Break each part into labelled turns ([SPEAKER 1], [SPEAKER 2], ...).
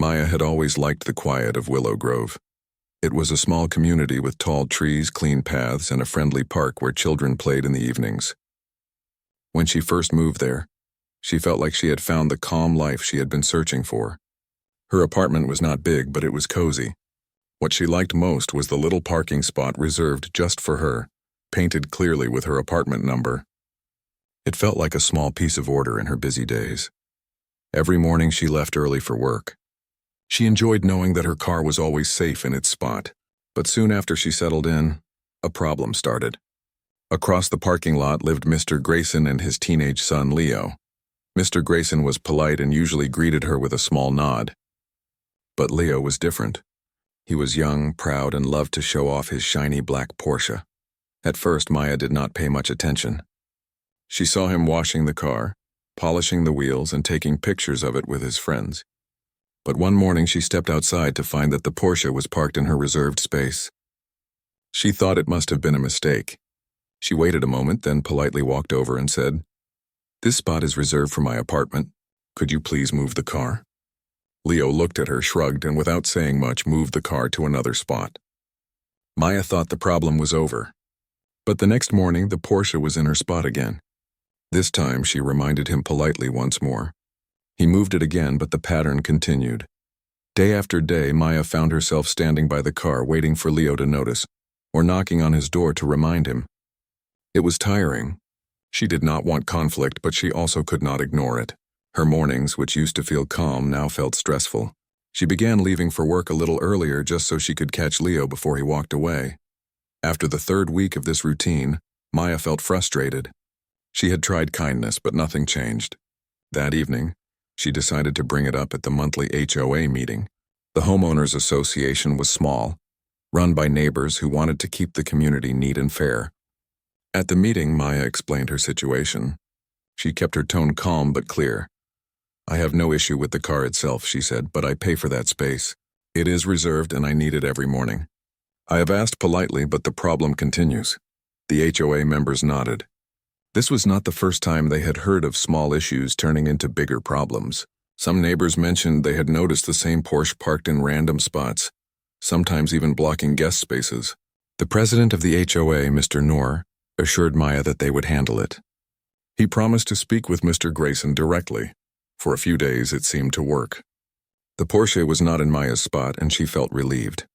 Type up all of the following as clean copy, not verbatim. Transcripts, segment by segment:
[SPEAKER 1] Maya had always liked the quiet of Willow Grove. It was a small community with tall trees, clean paths, and a friendly park where children played in the evenings. When she first moved there, she felt like she had found the calm life she had been searching for. Her apartment was not big, but it was cozy. What she liked most was the little parking spot reserved just for her, painted clearly with her apartment number. It felt like a small piece of order in her busy days. Every morning she left early for work. She enjoyed knowing that her car was always safe in its spot. But soon after she settled in, a problem started. Across the parking lot lived Mr. Grayson and his teenage son, Leo. Mr. Grayson was polite and usually greeted her with a small nod. But Leo was different. He was young, proud, and loved to show off his shiny black Porsche. At first, Maya did not pay much attention. She saw him washing the car, polishing the wheels, and taking pictures of it with his friends. But one morning she stepped outside to find that the Porsche was parked in her reserved space. She thought it must have been a mistake. She waited a moment, then politely walked over and said, "This spot is reserved for my apartment. Could you please move the car?" Leo looked at her, shrugged, and without saying much, moved the car to another spot. Maya thought the problem was over. But the next morning, the Porsche was in her spot again. This time, she reminded him politely once more. He moved it again, but the pattern continued. Day after day, Maya found herself standing by the car waiting for Leo to notice, or knocking on his door to remind him. It was tiring. She did not want conflict, but she also could not ignore it. Her mornings, which used to feel calm, now felt stressful. She began leaving for work a little earlier just so she could catch Leo before he walked away. After the third week of this routine, Maya felt frustrated. She had tried kindness, but nothing changed. That evening, she decided to bring it up at the monthly HOA meeting. The homeowners association was small, run by neighbors who wanted to keep the community neat and fair. At the meeting, Maya explained her situation. She kept her tone calm but clear. "I have no issue with the car itself," she said, "but I pay for that space. It is reserved and I need it every morning. I have asked politely, but the problem continues." The HOA members nodded. This was not the first time they had heard of small issues turning into bigger problems. Some neighbors mentioned they had noticed the same Porsche parked in random spots, sometimes even blocking guest spaces. The president of the HOA, Mr. Noor, assured Maya that they would handle it. He promised to speak with Mr. Grayson directly. For a few days, it seemed to work. The Porsche was not in Maya's spot, and she felt relieved.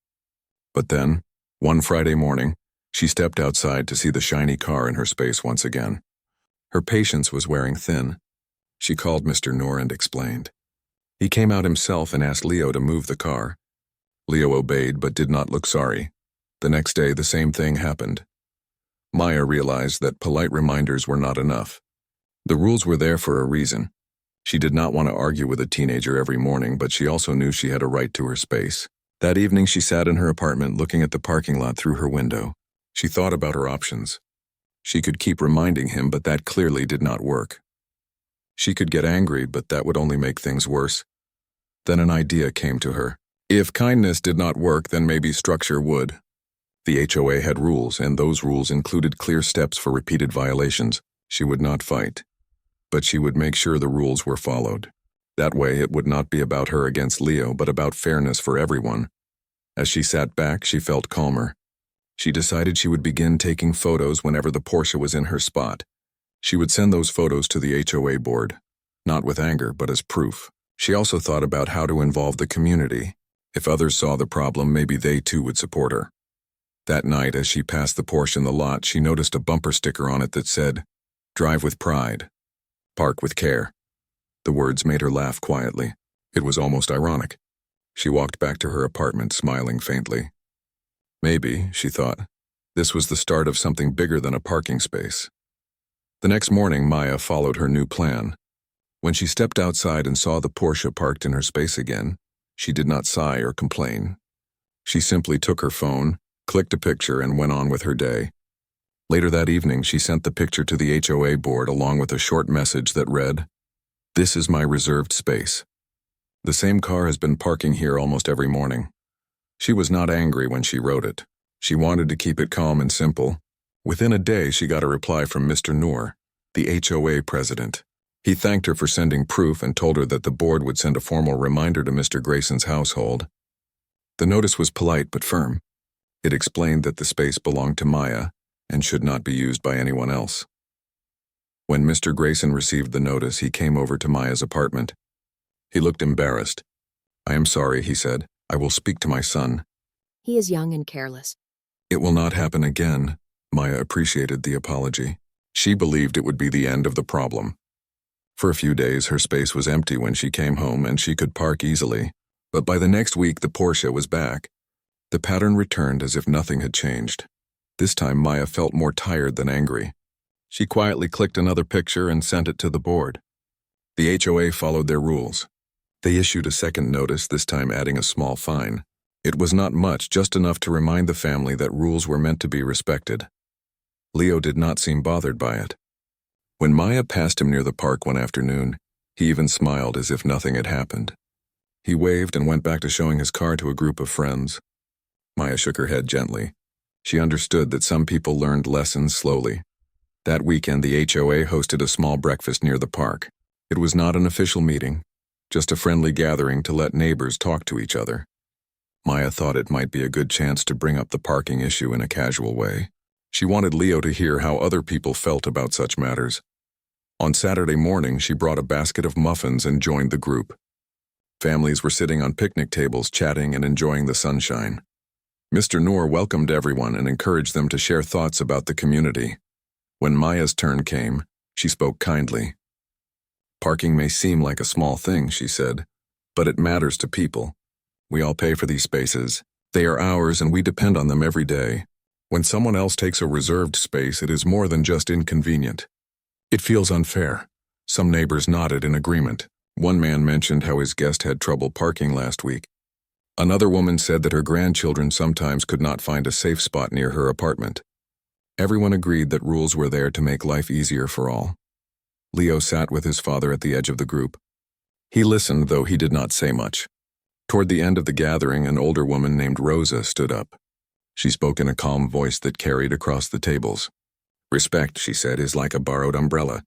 [SPEAKER 1] But then, one Friday morning, she stepped outside to see the shiny car in her space once again. Her patience was wearing thin. She called Mr. Noor and explained. He came out himself and asked Leo to move the car. Leo obeyed but did not look sorry. The next day, the same thing happened. Maya realized that polite reminders were not enough. The rules were there for a reason. She did not want to argue with a teenager every morning, but she also knew she had a right to her space. That evening, she sat in her apartment looking at the parking lot through her window. She thought about her options. She could keep reminding him, but that clearly did not work. She could get angry, but that would only make things worse. Then an idea came to her. If kindness did not work, then maybe structure would. The HOA had rules, and those rules included clear steps for repeated violations. She would not fight, but she would make sure the rules were followed. That way, it would not be about her against Leo, but about fairness for everyone. As she sat back, she felt calmer. She decided she would begin taking photos whenever the Porsche was in her spot. She would send those photos to the HOA board, not with anger, but as proof. She also thought about how to involve the community. If others saw the problem, maybe they too would support her. That night, as she passed the Porsche in the lot, she noticed a bumper sticker on it that said, "Drive with pride. Park with care." The words made her laugh quietly. It was almost ironic. She walked back to her apartment, smiling faintly. Maybe, she thought, this was the start of something bigger than a parking space. The next morning, Maya followed her new plan. When she stepped outside and saw the Porsche parked in her space again, she did not sigh or complain. She simply took her phone, clicked a picture, and went on with her day. Later that evening, she sent the picture to the HOA board along with a short message that read, "This is my reserved space. The same car has been parking here almost every morning." She was not angry when she wrote it. She wanted to keep it calm and simple. Within a day, she got a reply from Mr. Noor, the HOA president. He thanked her for sending proof and told her that the board would send a formal reminder to Mr. Grayson's household. The notice was polite but firm. It explained that the space belonged to Maya and should not be used by anyone else. When Mr. Grayson received the notice, he came over to Maya's apartment. He looked embarrassed. "I am sorry," he said. "I will speak to my son."
[SPEAKER 2] He is young and careless.
[SPEAKER 1] "It will not happen again." Maya appreciated the apology. She believed it would be the end of the problem. For a few days, her space was empty when she came home and she could park easily. But by the next week, the Porsche was back. The pattern returned as if nothing had changed. This time, Maya felt more tired than angry. She quietly clicked another picture and sent it to the board. The HOA followed their rules. They issued a second notice, this time adding a small fine. It was not much, just enough to remind the family that rules were meant to be respected. Leo did not seem bothered by it. When Maya passed him near the park one afternoon, he even smiled as if nothing had happened. He waved and went back to showing his car to a group of friends. Maya shook her head gently. She understood that some people learned lessons slowly. That weekend, the HOA hosted a small breakfast near the park. It was not an official meeting, just a friendly gathering to let neighbors talk to each other. Maya thought it might be a good chance to bring up the parking issue in a casual way. She wanted Leo to hear how other people felt about such matters. On Saturday morning, she brought a basket of muffins and joined the group. Families were sitting on picnic tables, chatting and enjoying the sunshine. Mr. Noor welcomed everyone and encouraged them to share thoughts about the community. When Maya's turn came, she spoke kindly. "Parking may seem like a small thing," she said, "but it matters to people. We all pay for these spaces. They are ours and we depend on them every day. When someone else takes a reserved space, it is more than just inconvenient. It feels unfair." Some neighbors nodded in agreement. One man mentioned how his guest had trouble parking last week. Another woman said that her grandchildren sometimes could not find a safe spot near her apartment. Everyone agreed that rules were there to make life easier for all. Leo sat with his father at the edge of the group. He listened, though he did not say much. Toward the end of the gathering, an older woman named Rosa stood up. She spoke in a calm voice that carried across the tables. "Respect," she said, "is like a borrowed umbrella.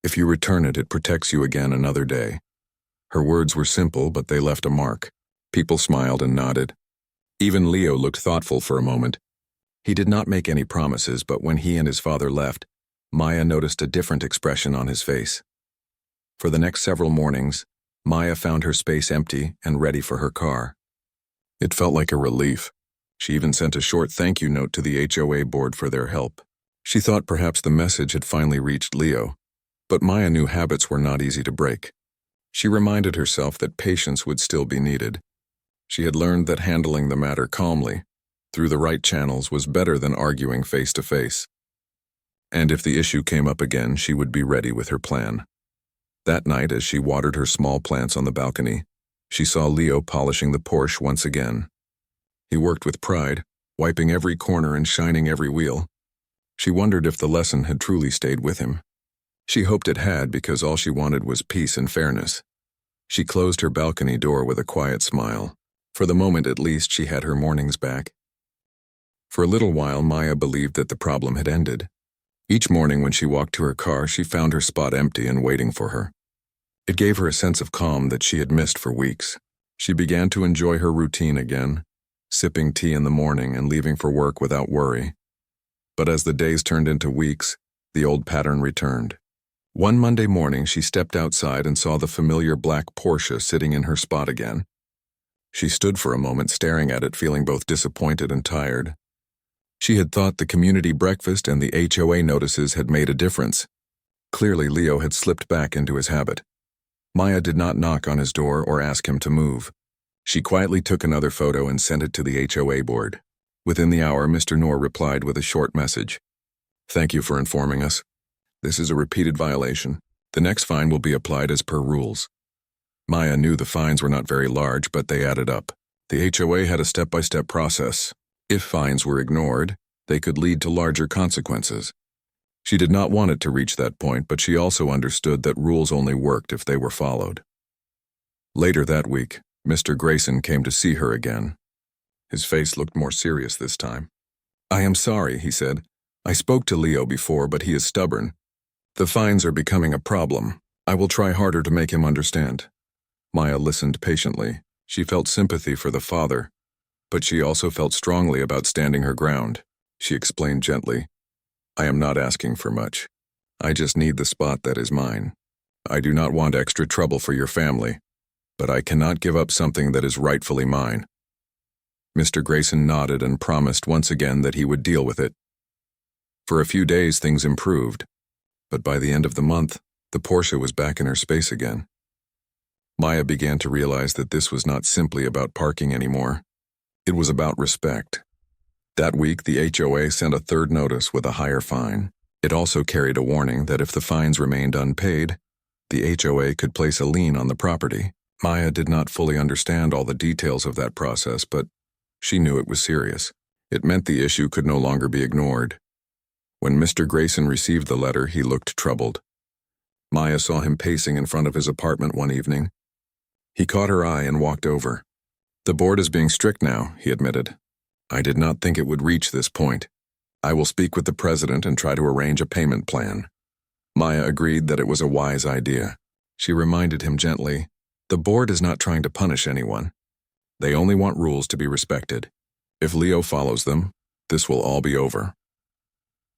[SPEAKER 1] If you return it, it protects you again another day." Her words were simple, but they left a mark. People smiled and nodded. Even Leo looked thoughtful for a moment. He did not make any promises, but when he and his father left, Maya noticed a different expression on his face. For the next several mornings, Maya found her space empty and ready for her car. It felt like a relief. She even sent a short thank you note to the HOA board for their help. She thought perhaps the message had finally reached Leo, but Maya knew habits were not easy to break. She reminded herself that patience would still be needed. She had learned that handling the matter calmly, through the right channels, was better than arguing face to face. And if the issue came up again, she would be ready with her plan. That night, as she watered her small plants on the balcony, she saw Leo polishing the Porsche once again. He worked with pride, wiping every corner and shining every wheel. She wondered if the lesson had truly stayed with him. She hoped it had, because all she wanted was peace and fairness. She closed her balcony door with a quiet smile. For the moment, at least, she had her mornings back. For a little while, Maya believed that the problem had ended. Each morning when she walked to her car, she found her spot empty and waiting for her. It gave her a sense of calm that she had missed for weeks. She began to enjoy her routine again, sipping tea in the morning and leaving for work without worry. But as the days turned into weeks, the old pattern returned. One Monday morning, she stepped outside and saw the familiar black Porsche sitting in her spot again. She stood for a moment staring at it, feeling both disappointed and tired. She had thought the community breakfast and the HOA notices had made a difference. Clearly, Leo had slipped back into his habit. Maya did not knock on his door or ask him to move. She quietly took another photo and sent it to the HOA board. Within the hour, Mr. Noor replied with a short message. "Thank you for informing us. This is a repeated violation. The next fine will be applied as per rules." Maya knew the fines were not very large, but they added up. The HOA had a step-by-step process. If fines were ignored, they could lead to larger consequences. She did not want it to reach that point, but she also understood that rules only worked if they were followed. Later that week, Mr. Grayson came to see her again. His face looked more serious this time. "I am sorry," he said. "I spoke to Leo before, but he is stubborn. The fines are becoming a problem. I will try harder to make him understand. Maya listened patiently. She felt sympathy for the father, but she also felt strongly about standing her ground. She explained gently, I am not asking for much. I just need the spot that is mine. I do not want extra trouble for your family, but I cannot give up something that is rightfully mine. Mr. Grayson nodded and promised once again that he would deal with it. For a few days things improved, but by the end of the month, the Porsche was back in her space again. Maya began to realize that this was not simply about parking anymore. It was about respect. That week, the HOA sent a third notice with a higher fine. It also carried a warning that if the fines remained unpaid, the HOA could place a lien on the property. Maya did not fully understand all the details of that process, but she knew it was serious. It meant the issue could no longer be ignored. When Mr. Grayson received the letter, he looked troubled. Maya saw him pacing in front of his apartment one evening. He caught her eye and walked over. The board is being strict now, he admitted. I did not think it would reach this point. I will speak with the president and try to arrange a payment plan. Maya agreed that it was a wise idea. She reminded him gently, the board is not trying to punish anyone. They only want rules to be respected. If Leo follows them, this will all be over.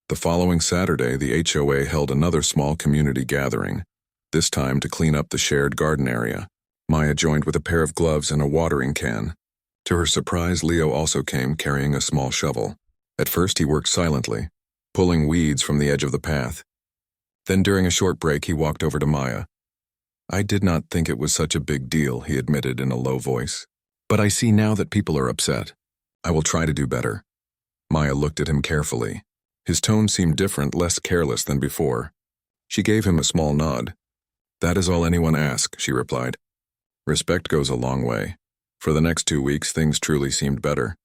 [SPEAKER 1] The following Saturday, the HOA held another small community gathering, this time to clean up the shared garden area. Maya joined with a pair of gloves and a watering can. To her surprise, Leo also came carrying a small shovel. At first, he worked silently, pulling weeds from the edge of the path. Then during a short break, he walked over to Maya. I did not think it was such a big deal, he admitted in a low voice. But I see now that people are upset. I will try to do better. Maya looked at him carefully. His tone seemed different, less careless than before. She gave him a small nod. That is all anyone asks, she replied. Respect goes a long way. For the next 2 weeks, things truly seemed better.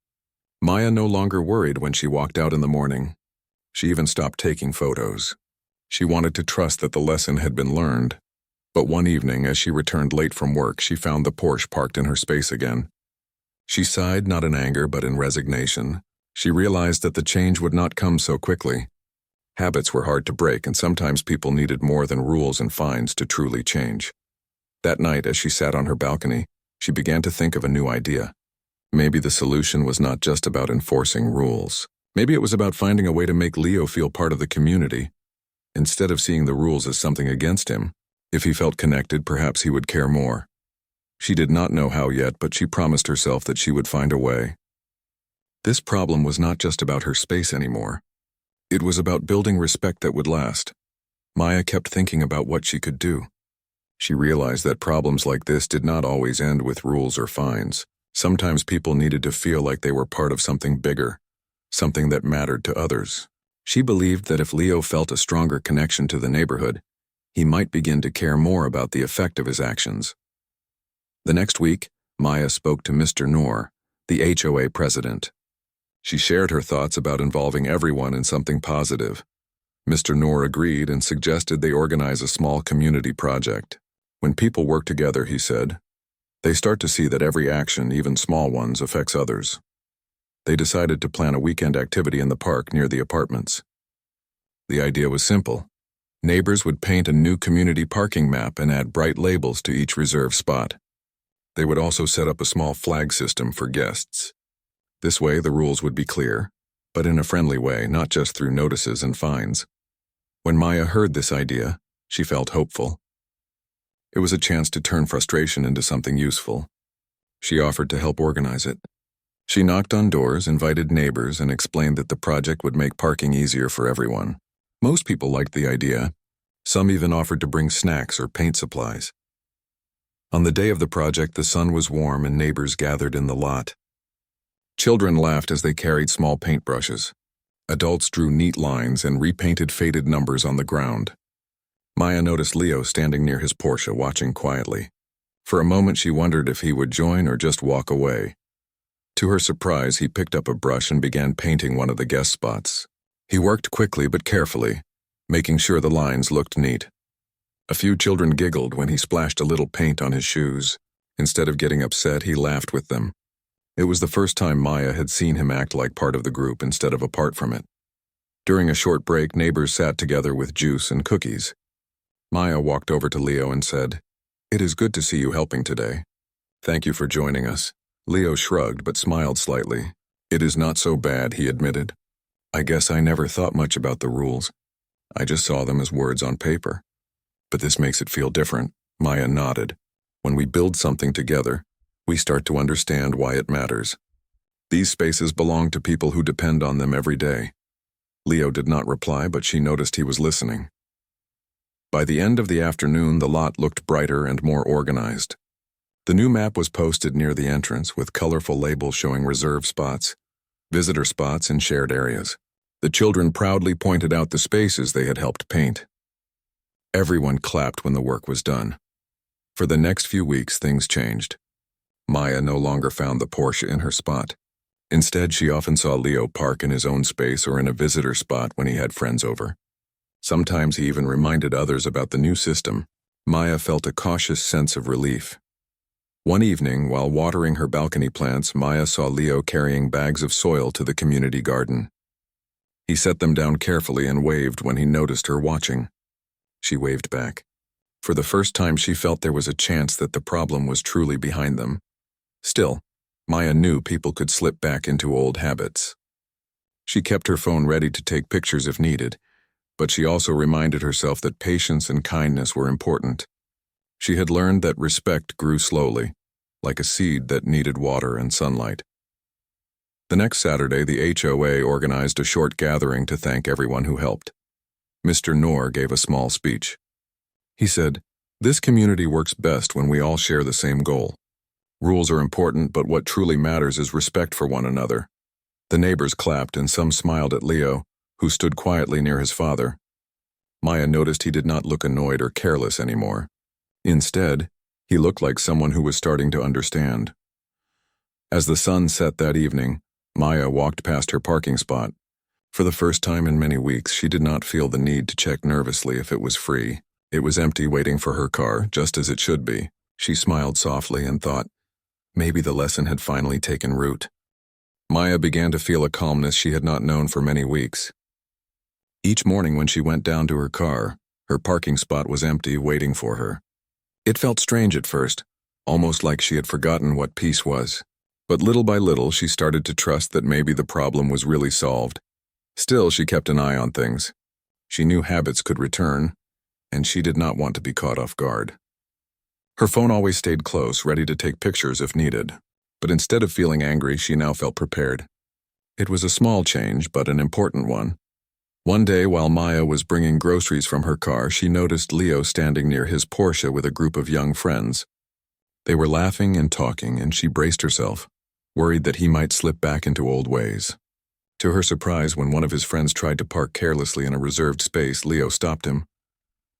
[SPEAKER 1] Maya no longer worried when she walked out in the morning. She even stopped taking photos. She wanted to trust that the lesson had been learned. But one evening, as she returned late from work, she found the Porsche parked in her space again. She sighed not in anger but in resignation. She realized that the change would not come so quickly. Habits were hard to break, and sometimes people needed more than rules and fines to truly change. That night, as she sat on her balcony, she began to think of a new idea. Maybe the solution was not just about enforcing rules. Maybe it was about finding a way to make Leo feel part of the community, instead of seeing the rules as something against him. If he felt connected, perhaps he would care more. She did not know how yet, but she promised herself that she would find a way. This problem was not just about her space anymore. It was about building respect that would last. Maya kept thinking about what she could do. She realized that problems like this did not always end with rules or fines. Sometimes people needed to feel like they were part of something bigger, something that mattered to others. She believed that if Leo felt a stronger connection to the neighborhood, he might begin to care more about the effect of his actions. The next week, Maya spoke to Mr. Noor, the HOA president. She shared her thoughts about involving everyone in something positive. Mr. Noor agreed and suggested they organize a small community project. When people work together, he said, they start to see that every action, even small ones, affects others. They decided to plan a weekend activity in the park near the apartments. The idea was simple. Neighbors would paint a new community parking map and add bright labels to each reserved spot. They would also set up a small flag system for guests. This way, the rules would be clear, but in a friendly way, not just through notices and fines. When Maya heard this idea, she felt hopeful. It was a chance to turn frustration into something useful. She offered to help organize it. She knocked on doors, invited neighbors, and explained that the project would make parking easier for everyone. Most people liked the idea. Some even offered to bring snacks or paint supplies. On the day of the project, the sun was warm and neighbors gathered in the lot. Children laughed as they carried small paintbrushes. Adults drew neat lines and repainted faded numbers on the ground. Maya noticed Leo standing near his Porsche, watching quietly. For a moment, she wondered if he would join or just walk away. To her surprise, he picked up a brush and began painting one of the guest spots. He worked quickly but carefully, making sure the lines looked neat. A few children giggled when he splashed a little paint on his shoes. Instead of getting upset, he laughed with them. It was the first time Maya had seen him act like part of the group instead of apart from it. During a short break, neighbors sat together with juice and cookies. Maya walked over to Leo and said, "It is good to see you helping today. Thank you for joining us." Leo shrugged but smiled slightly. "It is not so bad," he admitted. "I guess I never thought much about the rules. I just saw them as words on paper. But this makes it feel different." Maya nodded. "When we build something together, we start to understand why it matters. These spaces belong to people who depend on them every day." Leo did not reply, but she noticed he was listening. By the end of the afternoon, the lot looked brighter and more organized. The new map was posted near the entrance with colorful labels showing reserved spots, visitor spots, and shared areas. The children proudly pointed out the spaces they had helped paint. Everyone clapped when the work was done. For the next few weeks, things changed. Maya no longer found the Porsche in her spot. Instead, she often saw Leo park in his own space or in a visitor spot when he had friends over. Sometimes he even reminded others about the new system. Maya felt a cautious sense of relief. One evening, while watering her balcony plants, Maya saw Leo carrying bags of soil to the community garden. He set them down carefully and waved when he noticed her watching. She waved back. For the first time, she felt there was a chance that the problem was truly behind them. Still, Maya knew people could slip back into old habits. She kept her phone ready to take pictures if needed, but she also reminded herself that patience and kindness were important. She had learned that respect grew slowly, like a seed that needed water and sunlight. The next Saturday, the HOA organized a short gathering to thank everyone who helped. Mr. Noor gave a small speech. He said, "This community works best when we all share the same goal. Rules are important, but what truly matters is respect for one another." The neighbors clapped and some smiled at Leo, who stood quietly near his father. Maya noticed he did not look annoyed or careless anymore. Instead, he looked like someone who was starting to understand. As the sun set that evening, Maya walked past her parking spot. For the first time in many weeks, she did not feel the need to check nervously if it was free. It was empty, waiting for her car, just as it should be. She smiled softly and thought, maybe the lesson had finally taken root. Maya began to feel a calmness she had not known for many weeks. Each morning when she went down to her car, her parking spot was empty, waiting for her. It felt strange at first, almost like she had forgotten what peace was. But little by little, she started to trust that maybe the problem was really solved. Still, she kept an eye on things. She knew habits could return, and she did not want to be caught off guard. Her phone always stayed close, ready to take pictures if needed. But instead of feeling angry, she now felt prepared. It was a small change, but an important one. One day, while Maya was bringing groceries from her car, she noticed Leo standing near his Porsche with a group of young friends. They were laughing and talking, and she braced herself, worried that he might slip back into old ways. To her surprise, when one of his friends tried to park carelessly in a reserved space, Leo stopped him.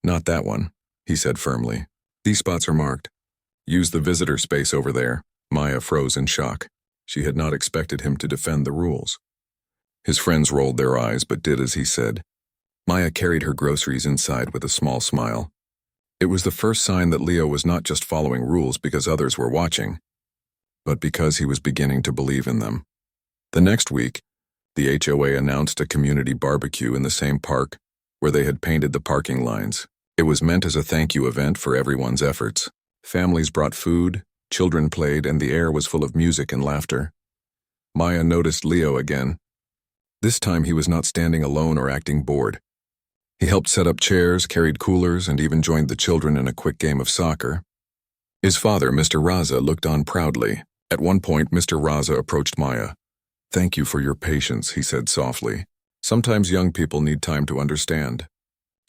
[SPEAKER 1] "Not that one," he said firmly. "These spots are marked. Use the visitor space over there." Maya froze in shock. She had not expected him to defend the rules. His friends rolled their eyes but did as he said. Maya carried her groceries inside with a small smile. It was the first sign that Leo was not just following rules because others were watching, but because he was beginning to believe in them. The next week, the HOA announced a community barbecue in the same park where they had painted the parking lines. It was meant as a thank you event for everyone's efforts. Families brought food, children played, and the air was full of music and laughter. Maya noticed Leo again. This time he was not standing alone or acting bored. He helped set up chairs, carried coolers, and even joined the children in a quick game of soccer. His father, Mr. Raza, looked on proudly. At one point, Mr. Raza approached Maya. "Thank you for your patience," he said softly. "Sometimes young people need time to understand."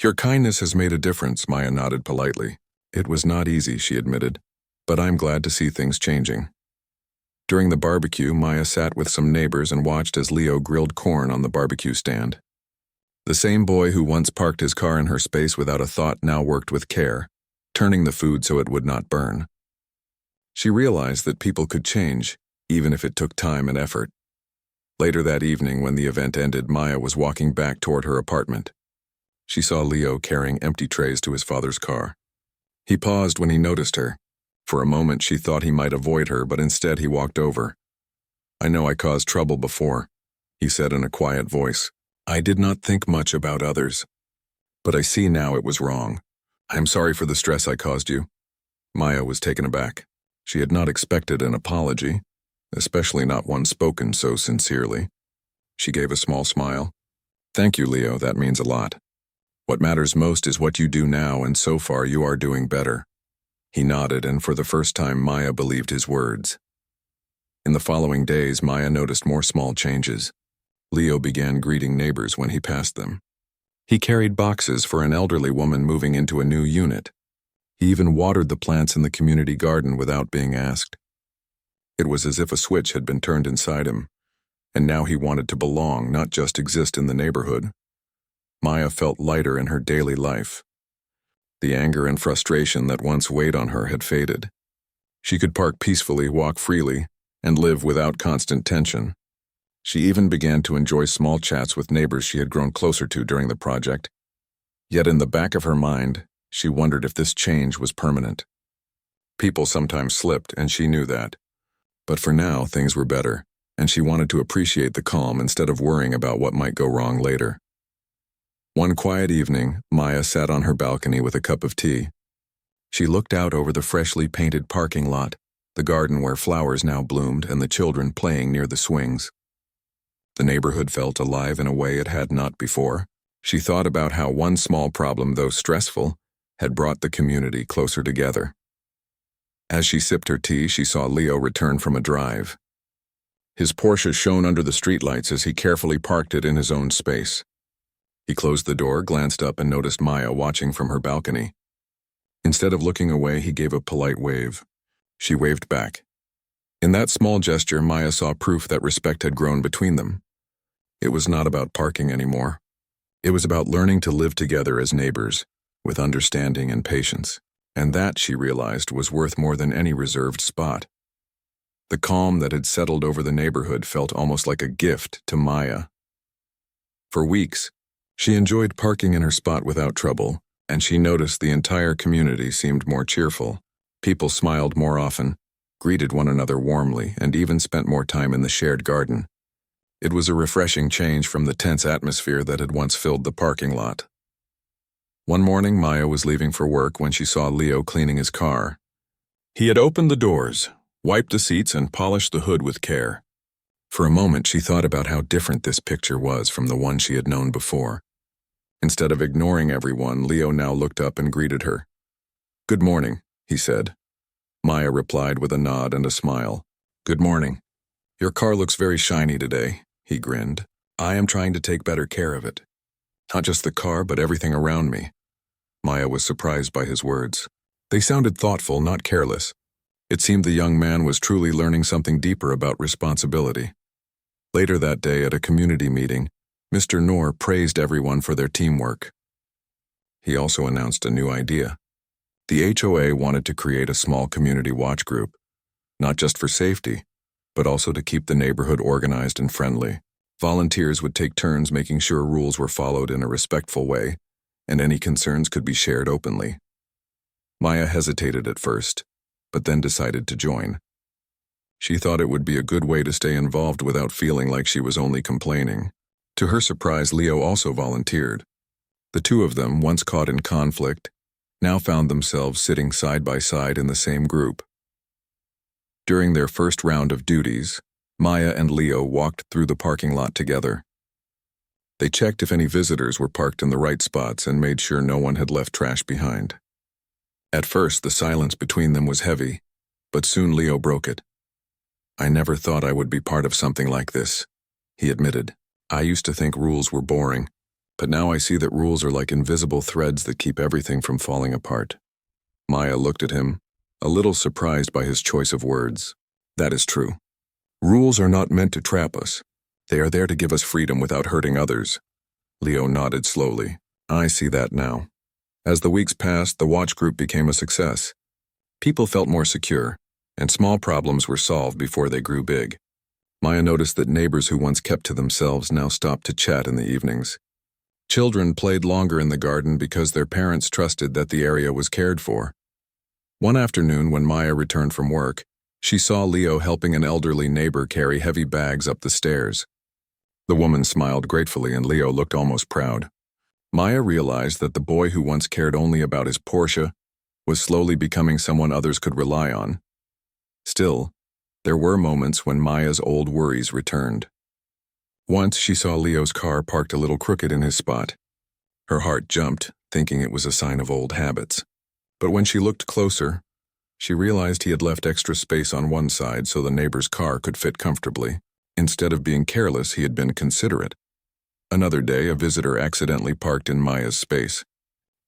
[SPEAKER 1] "Your kindness has made a difference," Maya nodded politely. "It was not easy," she admitted, "but I'm glad to see things changing." During the barbecue, Maya sat with some neighbors and watched as Leo grilled corn on the barbecue stand. The same boy who once parked his car in her space without a thought now worked with care, turning the food so it would not burn. She realized that people could change, even if it took time and effort. Later that evening, when the event ended, Maya was walking back toward her apartment. She saw Leo carrying empty trays to his father's car. He paused when he noticed her. For a moment, she thought he might avoid her, but instead he walked over. "I know I caused trouble before," he said in a quiet voice. "I did not think much about others. But I see now it was wrong. I'm sorry for the stress I caused you. Maya was taken aback. She had not expected an apology, especially not one spoken so sincerely. She gave a small smile. Thank you, Leo, that means a lot. What matters most is what you do now, and so far you are doing better. He nodded, and for the first time Maya believed his words. In the following days, Maya noticed more small changes. Leo began greeting neighbors when he passed them. He carried boxes for an elderly woman moving into a new unit. He even watered the plants in the community garden without being asked. It was as if a switch had been turned inside him, and now he wanted to belong, not just exist in the neighborhood. Maya felt lighter in her daily life. The anger and frustration that once weighed on her had faded. She could park peacefully, walk freely, and live without constant tension. She even began to enjoy small chats with neighbors she had grown closer to during the project. Yet in the back of her mind, she wondered if this change was permanent. People sometimes slipped, and she knew that. But for now, things were better, and she wanted to appreciate the calm instead of worrying about what might go wrong later. One quiet evening, Maya sat on her balcony with a cup of tea. She looked out over the freshly painted parking lot, the garden where flowers now bloomed, and the children playing near the swings. The neighborhood felt alive in a way it had not before. She thought about how one small problem, though stressful, had brought the community closer together. As she sipped her tea, she saw Leo return from a drive. His Porsche shone under the streetlights as he carefully parked it in his own space. He closed the door, glanced up, and noticed Maya watching from her balcony. Instead of looking away, he gave a polite wave. She waved back. In that small gesture, Maya saw proof that respect had grown between them. It was not about parking anymore. It was about learning to live together as neighbors, with understanding and patience. And that, she realized, was worth more than any reserved spot. The calm that had settled over the neighborhood felt almost like a gift to Maya. For weeks, she enjoyed parking in her spot without trouble, and she noticed the entire community seemed more cheerful. People smiled more often, greeted one another warmly, and even spent more time in the shared garden. It was a refreshing change from the tense atmosphere that had once filled the parking lot. One morning, Maya was leaving for work when she saw Leo cleaning his car. He had opened the doors, wiped the seats, and polished the hood with care. For a moment, she thought about how different this picture was from the one she had known before. Instead of ignoring everyone, Leo now looked up and greeted her. "Good morning," he said. Maya replied with a nod and a smile. "Good morning. Your car looks very shiny today," he grinned. "I am trying to take better care of it. Not just the car, but everything around me." Maya was surprised by his words. They sounded thoughtful, not careless. It seemed the young man was truly learning something deeper about responsibility. Later that day at a community meeting, Mr. Noor praised everyone for their teamwork. He also announced a new idea. The HOA wanted to create a small community watch group, not just for safety, but also to keep the neighborhood organized and friendly. Volunteers would take turns making sure rules were followed in a respectful way, and any concerns could be shared openly. Maya hesitated at first, but then decided to join. She thought it would be a good way to stay involved without feeling like she was only complaining. To her surprise, Leo also volunteered. The two of them, once caught in conflict, now found themselves sitting side by side in the same group. During their first round of duties, Maya and Leo walked through the parking lot together. They checked if any visitors were parked in the right spots and made sure no one had left trash behind. At first, the silence between them was heavy, but soon Leo broke it. "I never thought I would be part of something like this," he admitted. "I used to think rules were boring, but now I see that rules are like invisible threads that keep everything from falling apart." Maya looked at him, a little surprised by his choice of words. "That is true. Rules are not meant to trap us. They are there to give us freedom without hurting others." Leo nodded slowly. "I see that now." As the weeks passed, the watch group became a success. People felt more secure, and small problems were solved before they grew big. Maya noticed that neighbors who once kept to themselves now stopped to chat in the evenings. Children played longer in the garden because their parents trusted that the area was cared for. One afternoon, when Maya returned from work, she saw Leo helping an elderly neighbor carry heavy bags up the stairs. The woman smiled gratefully, and Leo looked almost proud. Maya realized that the boy who once cared only about his Porsche was slowly becoming someone others could rely on. Still, there were moments when Maya's old worries returned. Once she saw Leo's car parked a little crooked in his spot. Her heart jumped, thinking it was a sign of old habits. But when she looked closer, she realized he had left extra space on one side so the neighbor's car could fit comfortably. Instead of being careless, he had been considerate. Another day, a visitor accidentally parked in Maya's space.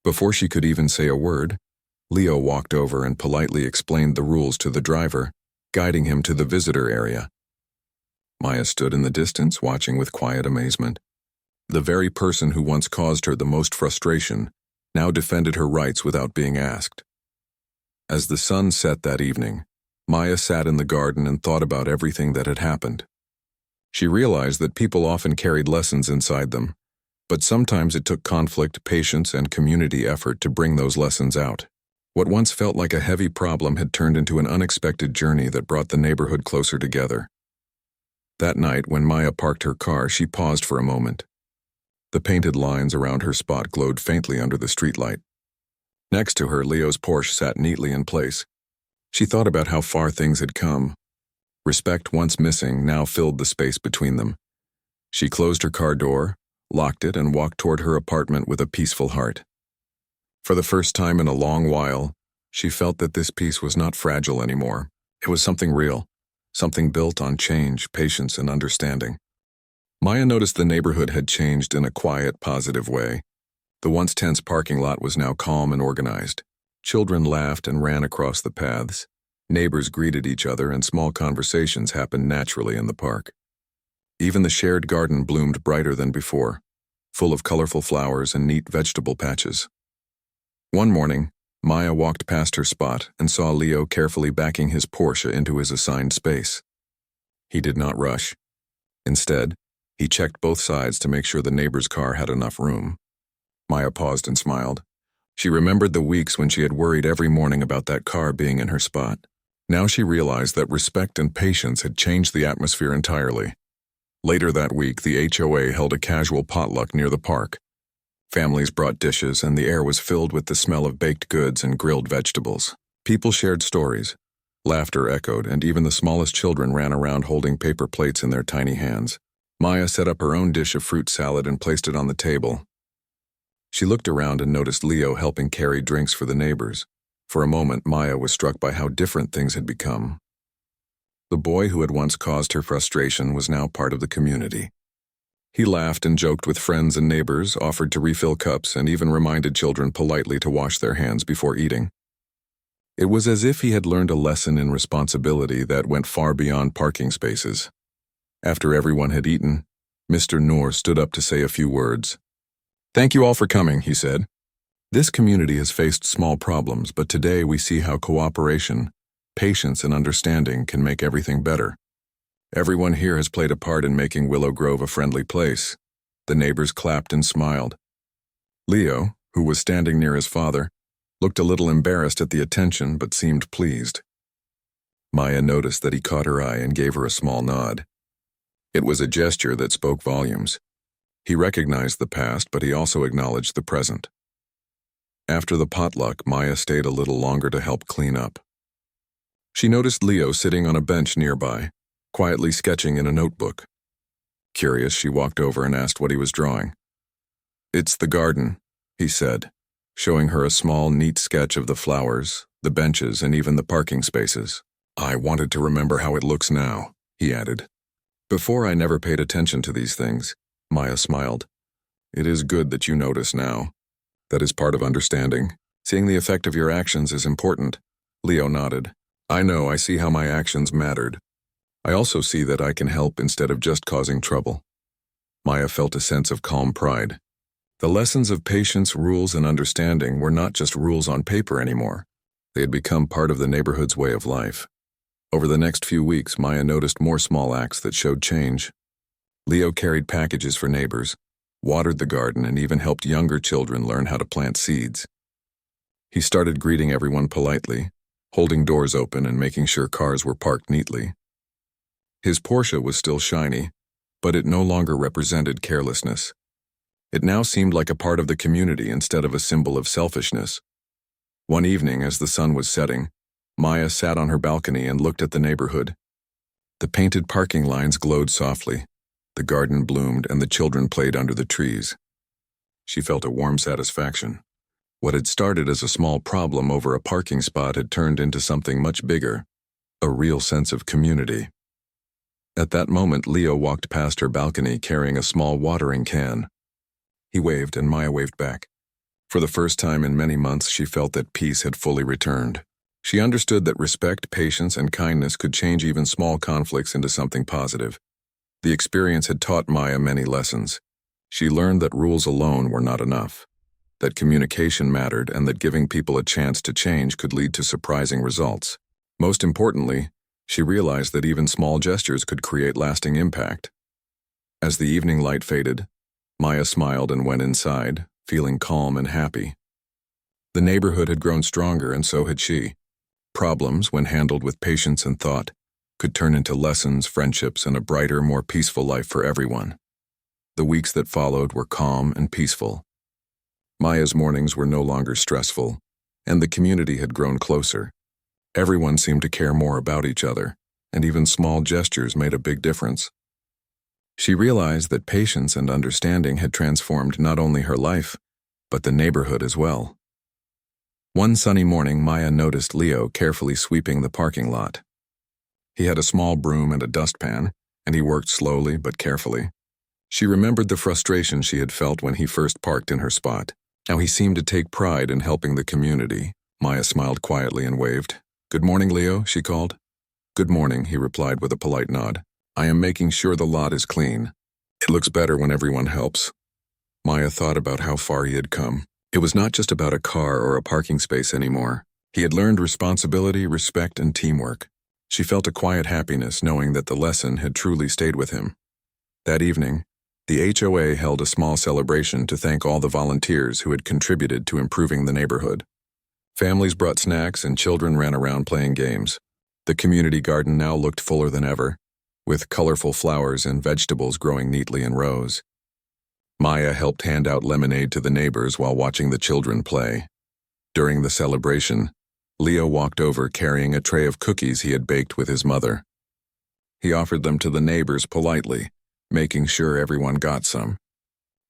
[SPEAKER 1] Before she could even say a word, Leo walked over and politely explained the rules to the driver, guiding him to the visitor area. Maya stood in the distance, watching with quiet amazement. The very person who once caused her the most frustration now defended her rights without being asked. As the sun set that evening, Maya sat in the garden and thought about everything that had happened. She realized that people often carried lessons inside them, but sometimes it took conflict, patience, and community effort to bring those lessons out. What once felt like a heavy problem had turned into an unexpected journey that brought the neighborhood closer together. That night, when Maya parked her car, she paused for a moment. The painted lines around her spot glowed faintly under the streetlight. Next to her, Leo's Porsche sat neatly in place. She thought about how far things had come. Respect, once missing, now filled the space between them. She closed her car door, locked it, and walked toward her apartment with a peaceful heart. For the first time in a long while, she felt that this peace was not fragile anymore. It was something real, something built on change, patience, and understanding. Maya noticed the neighborhood had changed in a quiet, positive way. The once tense parking lot was now calm and organized. Children laughed and ran across the paths. Neighbors greeted each other, and small conversations happened naturally in the park. Even the shared garden bloomed brighter than before, full of colorful flowers and neat vegetable patches. One morning, Maya walked past her spot and saw Leo carefully backing his Porsche into his assigned space. He did not rush. Instead, he checked both sides to make sure the neighbor's car had enough room. Maya paused and smiled. She remembered the weeks when she had worried every morning about that car being in her spot. Now she realized that respect and patience had changed the atmosphere entirely. Later that week, the HOA held a casual potluck near the park. Families brought dishes, and the air was filled with the smell of baked goods and grilled vegetables. People shared stories. Laughter echoed, and even the smallest children ran around holding paper plates in their tiny hands. Maya set up her own dish of fruit salad and placed it on the table. She looked around and noticed Leo helping carry drinks for the neighbors. For a moment, Maya was struck by how different things had become. The boy who had once caused her frustration was now part of the community. He laughed and joked with friends and neighbors, offered to refill cups, and even reminded children politely to wash their hands before eating. It was as if he had learned a lesson in responsibility that went far beyond parking spaces. After everyone had eaten, Mr. Noor stood up to say a few words. "Thank you all for coming," he said. "This community has faced small problems, but today we see how cooperation, patience, and understanding can make everything better. Everyone here has played a part in making Willow Grove a friendly place." The neighbors clapped and smiled. Leo, who was standing near his father, looked a little embarrassed at the attention but seemed pleased. Maya noticed that he caught her eye and gave her a small nod. It was a gesture that spoke volumes. He recognized the past, but he also acknowledged the present. After the potluck, Maya stayed a little longer to help clean up. She noticed Leo sitting on a bench nearby, quietly sketching in a notebook. Curious, she walked over and asked what he was drawing. "It's the garden," he said, showing her a small, neat sketch of the flowers, the benches, and even the parking spaces. "I wanted to remember how it looks now," he added. "Before I never paid attention to these things," Maya smiled. "It is good that you notice now. That is part of understanding. Seeing the effect of your actions is important." Leo nodded. "I know, I see how my actions mattered. I also see that I can help instead of just causing trouble." Maya felt a sense of calm pride. The lessons of patience, rules, and understanding were not just rules on paper anymore. They had become part of the neighborhood's way of life. Over the next few weeks, Maya noticed more small acts that showed change. Leo carried packages for neighbors, watered the garden, and even helped younger children learn how to plant seeds. He started greeting everyone politely, holding doors open and making sure cars were parked neatly. His Porsche was still shiny, but it no longer represented carelessness. It now seemed like a part of the community instead of a symbol of selfishness. One evening, as the sun was setting, Maya sat on her balcony and looked at the neighborhood. The painted parking lines glowed softly, the garden bloomed, and the children played under the trees. She felt a warm satisfaction. What had started as a small problem over a parking spot had turned into something much bigger, a real sense of community. At that moment, Leo walked past her balcony carrying a small watering can. He waved, and Maya waved back. For the first time in many months, she felt that peace had fully returned. She understood that respect, patience, and kindness could change even small conflicts into something positive. The experience had taught Maya many lessons. She learned that rules alone were not enough, that communication mattered, and that giving people a chance to change could lead to surprising results. Most importantly, she realized that even small gestures could create lasting impact. As the evening light faded, Maya smiled and went inside, feeling calm and happy. The neighborhood had grown stronger, and so had she. Problems, when handled with patience and thought, could turn into lessons, friendships, and a brighter, more peaceful life for everyone. The weeks that followed were calm and peaceful. Maya's mornings were no longer stressful, and the community had grown closer. Everyone seemed to care more about each other, and even small gestures made a big difference. She realized that patience and understanding had transformed not only her life, but the neighborhood as well. One sunny morning, Maya noticed Leo carefully sweeping the parking lot. He had a small broom and a dustpan, and he worked slowly but carefully. She remembered the frustration she had felt when he first parked in her spot. Now he seemed to take pride in helping the community. Maya smiled quietly and waved. "Good morning, Leo," she called. "Good morning," he replied with a polite nod. "I am making sure the lot is clean. It looks better when everyone helps." Maya thought about how far he had come. It was not just about a car or a parking space anymore. He had learned responsibility, respect, and teamwork. She felt a quiet happiness knowing that the lesson had truly stayed with him. That evening, the HOA held a small celebration to thank all the volunteers who had contributed to improving the neighborhood. Families brought snacks and children ran around playing games. The community garden now looked fuller than ever, with colorful flowers and vegetables growing neatly in rows. Maya helped hand out lemonade to the neighbors while watching the children play. During the celebration, Leo walked over carrying a tray of cookies he had baked with his mother. He offered them to the neighbors politely, making sure everyone got some.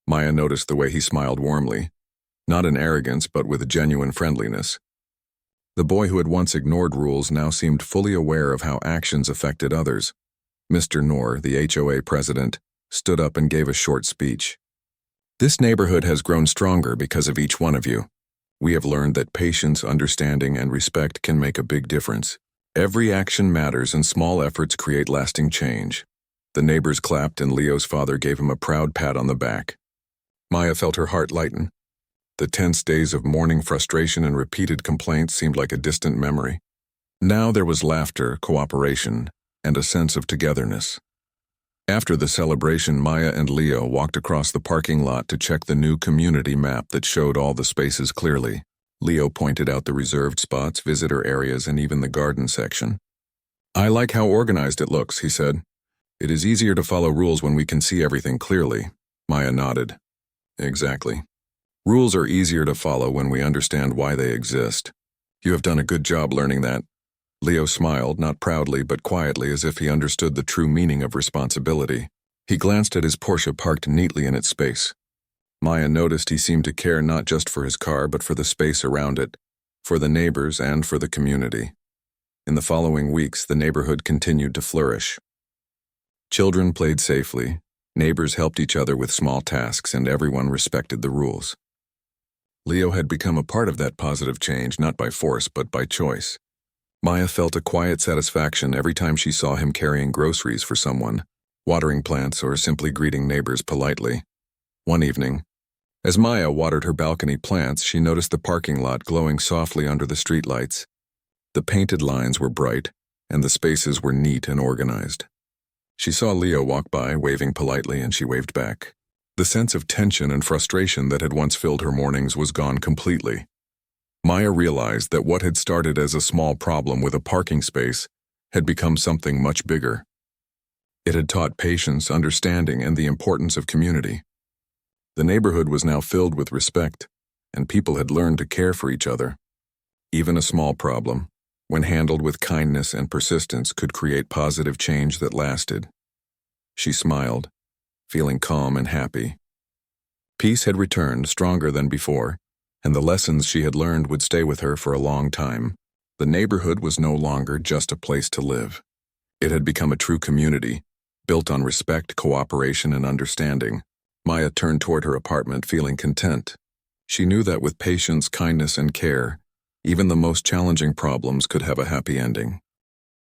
[SPEAKER 1] Maya noticed the way he smiled warmly, not in arrogance but with genuine friendliness. The boy who had once ignored rules now seemed fully aware of how actions affected others. Mr. Noor, the HOA president, stood up and gave a short speech. "This neighborhood has grown stronger because of each one of you. We have learned that patience, understanding, and respect can make a big difference. Every action matters and small efforts create lasting change." The neighbors clapped and Leo's father gave him a proud pat on the back. Maya felt her heart lighten. The tense days of morning frustration and repeated complaints seemed like a distant memory. Now there was laughter, cooperation, and a sense of togetherness. After the celebration, Maya and Leo walked across the parking lot to check the new community map that showed all the spaces clearly. Leo pointed out the reserved spots, visitor areas, and even the garden section. "I like how organized it looks," he said. "It is easier to follow rules when we can see everything clearly." Maya nodded. "Exactly. Rules are easier to follow when we understand why they exist. You have done a good job learning that." Leo smiled, not proudly but quietly, as if he understood the true meaning of responsibility. He glanced at his Porsche parked neatly in its space. Maya noticed he seemed to care not just for his car but for the space around it, for the neighbors, and for the community. In the following weeks, the neighborhood continued to flourish. Children played safely, neighbors helped each other with small tasks, and everyone respected the rules. Leo had become a part of that positive change, not by force but by choice. Maya felt a quiet satisfaction every time she saw him carrying groceries for someone, watering plants, or simply greeting neighbors politely. One evening, as Maya watered her balcony plants, she noticed the parking lot glowing softly under the streetlights. The painted lines were bright, and the spaces were neat and organized. She saw Leo walk by, waving politely, and she waved back. The sense of tension and frustration that had once filled her mornings was gone completely. Maya realized that what had started as a small problem with a parking space had become something much bigger. It had taught patience, understanding, and the importance of community. The neighborhood was now filled with respect, and people had learned to care for each other. Even a small problem, when handled with kindness and persistence, could create positive change that lasted. She smiled, feeling calm and happy. Peace had returned stronger than before, and the lessons she had learned would stay with her for a long time. The neighborhood was no longer just a place to live. It had become a true community, built on respect, cooperation, and understanding. Maya turned toward her apartment feeling content. She knew that with patience, kindness, and care, even the most challenging problems could have a happy ending.